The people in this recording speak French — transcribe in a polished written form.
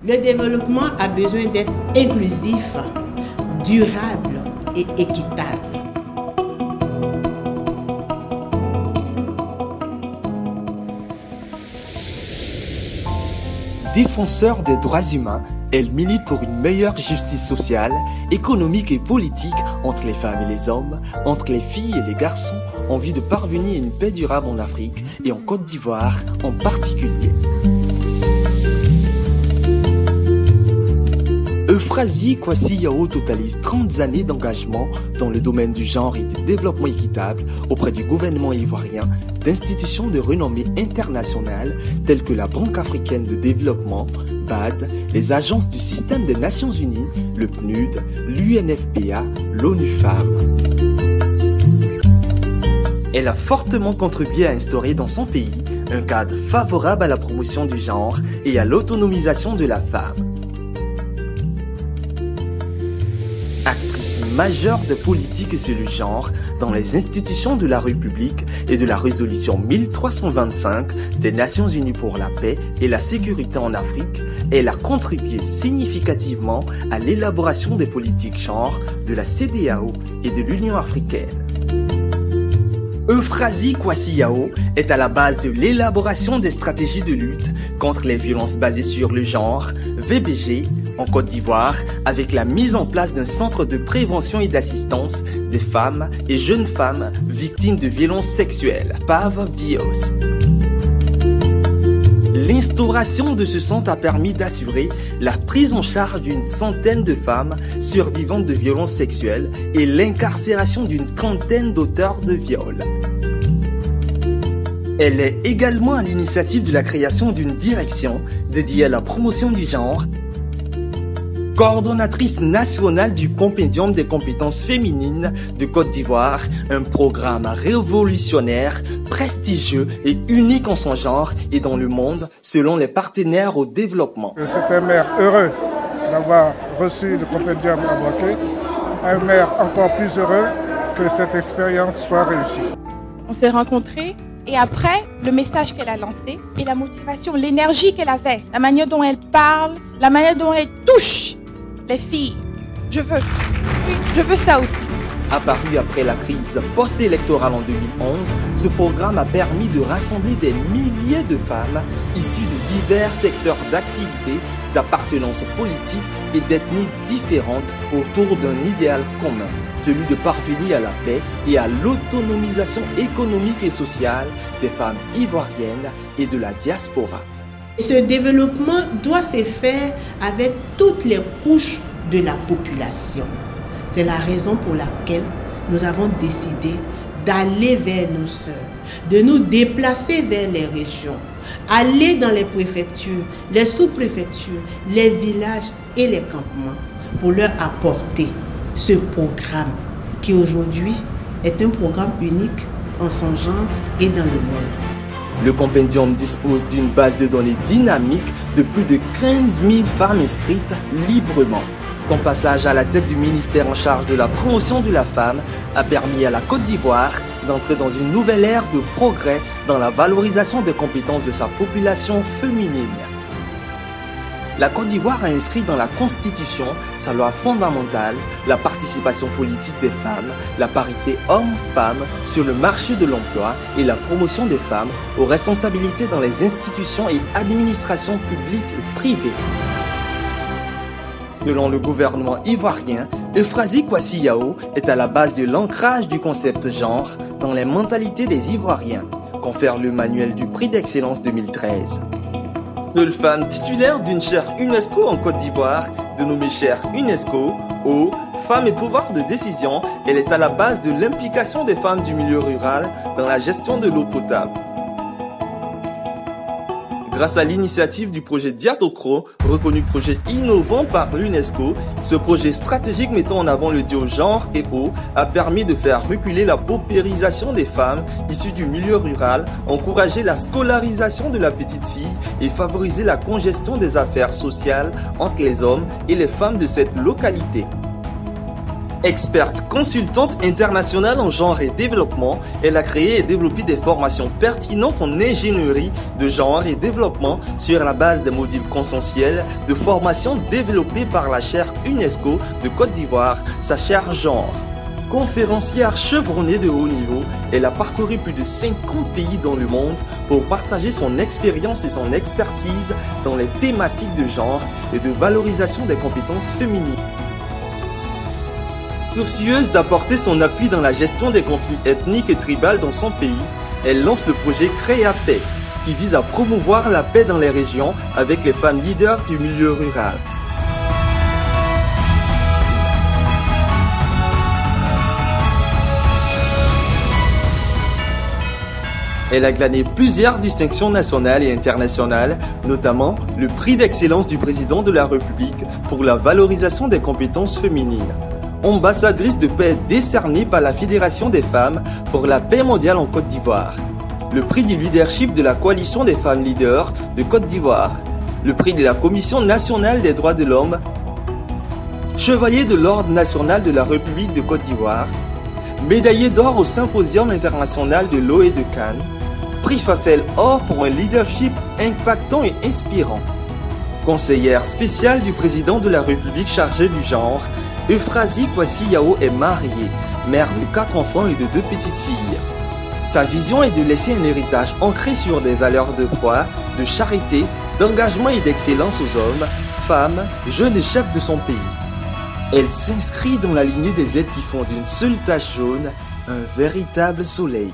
Le développement a besoin d'être inclusif, durable et équitable. Défenseur des droits humains, elle milite pour une meilleure justice sociale, économique et politique entre les femmes et les hommes, entre les filles et les garçons, en vue de parvenir à une paix durable en Afrique et en Côte d'Ivoire en particulier. Euphrasie Kwasi Yao totalise 30 années d'engagement dans le domaine du genre et du développement équitable auprès du gouvernement ivoirien, d'institutions de renommée internationale telles que la Banque africaine de développement, BAD, les agences du système des Nations Unies, le PNUD, l'UNFPA, l'ONU Femmes. Elle a fortement contribué à instaurer dans son pays un cadre favorable à la promotion du genre et à l'autonomisation de la femme. Actrice majeure de politique sur le genre dans les institutions de la République et de la résolution 1325 des Nations Unies pour la paix et la sécurité en Afrique, elle a contribué significativement à l'élaboration des politiques genre de la CEDEAO et de l'Union africaine. Euphrasie Kwasi Yao est à la base de l'élaboration des stratégies de lutte contre les violences basées sur le genre, VBG, en Côte d'Ivoire, avec la mise en place d'un centre de prévention et d'assistance des femmes et jeunes femmes victimes de violences sexuelles, PAV-VIOS. L'instauration de ce centre a permis d'assurer la prise en charge d'une centaine de femmes survivantes de violences sexuelles et l'incarcération d'une trentaine d'auteurs de viols. Elle est également à l'initiative de la création d'une direction dédiée à la promotion du genre, coordonnatrice nationale du Compendium des compétences féminines de Côte d'Ivoire, un programme révolutionnaire, prestigieux et unique en son genre et dans le monde selon les partenaires au développement. C'est un maire heureux d'avoir reçu le Compendium à Boaké, un maire encore plus heureux que cette expérience soit réussie. On s'est rencontrés et après, le message qu'elle a lancé et la motivation, l'énergie qu'elle avait, la manière dont elle parle, la manière dont elle touche les filles. Je veux ça aussi. Apparu après la crise post-électorale en 2011, ce programme a permis de rassembler des milliers de femmes issues de divers secteurs d'activité, d'appartenance politique et d'ethnies différentes autour d'un idéal commun, celui de parvenir à la paix et à l'autonomisation économique et sociale des femmes ivoiriennes et de la diaspora. Ce développement doit se faire avec toutes les couches de la population. C'est la raison pour laquelle nous avons décidé d'aller vers nos sœurs, de nous déplacer vers les régions, aller dans les préfectures, les sous-préfectures, les villages et les campements pour leur apporter ce programme qui aujourd'hui est un programme unique en son genre et dans le monde. Le compendium dispose d'une base de données dynamique de plus de 15 000 femmes inscrites librement. Son passage à la tête du ministère en charge de la promotion de la femme a permis à la Côte d'Ivoire d'entrer dans une nouvelle ère de progrès dans la valorisation des compétences de sa population féminine. La Côte d'Ivoire a inscrit dans la Constitution sa loi fondamentale, la participation politique des femmes, la parité hommes-femmes sur le marché de l'emploi et la promotion des femmes aux responsabilités dans les institutions et administrations publiques et privées. Selon le gouvernement ivoirien, Euphrasie Kwasi Yao est à la base de l'ancrage du concept genre dans les mentalités des Ivoiriens, confère le manuel du prix d'excellence 2013. Seule femme titulaire d'une chaire UNESCO en Côte d'Ivoire, dénommée chaire UNESCO, eau, femmes et pouvoir de décision, elle est à la base de l'implication des femmes du milieu rural dans la gestion de l'eau potable. Grâce à l'initiative du projet Diatokro, reconnu projet innovant par l'UNESCO, ce projet stratégique mettant en avant le duo genre et eau a permis de faire reculer la paupérisation des femmes issues du milieu rural, encourager la scolarisation de la petite fille et favoriser la congestion des affaires sociales entre les hommes et les femmes de cette localité. Experte consultante internationale en genre et développement, elle a créé et développé des formations pertinentes en ingénierie de genre et développement sur la base des modules consensuels de formation développés par la chaire UNESCO de Côte d'Ivoire, sa chaire genre. Conférencière chevronnée de haut niveau, elle a parcouru plus de 50 pays dans le monde pour partager son expérience et son expertise dans les thématiques de genre et de valorisation des compétences féminines. Soucieuse d'apporter son appui dans la gestion des conflits ethniques et tribaux dans son pays, elle lance le projet Créa-Paix, qui vise à promouvoir la paix dans les régions avec les femmes leaders du milieu rural. Elle a glané plusieurs distinctions nationales et internationales, notamment le prix d'excellence du président de la République pour la valorisation des compétences féminines. Ambassadrice de paix décernée par la Fédération des femmes pour la paix mondiale en Côte d'Ivoire. Le prix du leadership de la Coalition des femmes leaders de Côte d'Ivoire. Le prix de la Commission nationale des droits de l'homme. Chevalier de l'Ordre national de la République de Côte d'Ivoire. Médaillé d'or au Symposium international de l'eau et de Cannes. Prix Fafel Or pour un leadership impactant et inspirant. Conseillère spéciale du président de la République chargée du genre, Euphrasie Kwasi Yao est mariée, mère de 4 enfants et de 2 petites filles. Sa vision est de laisser un héritage ancré sur des valeurs de foi, de charité, d'engagement et d'excellence aux hommes, femmes, jeunes et chefs de son pays. Elle s'inscrit dans la lignée des êtres qui font d'une seule tache jaune un véritable soleil.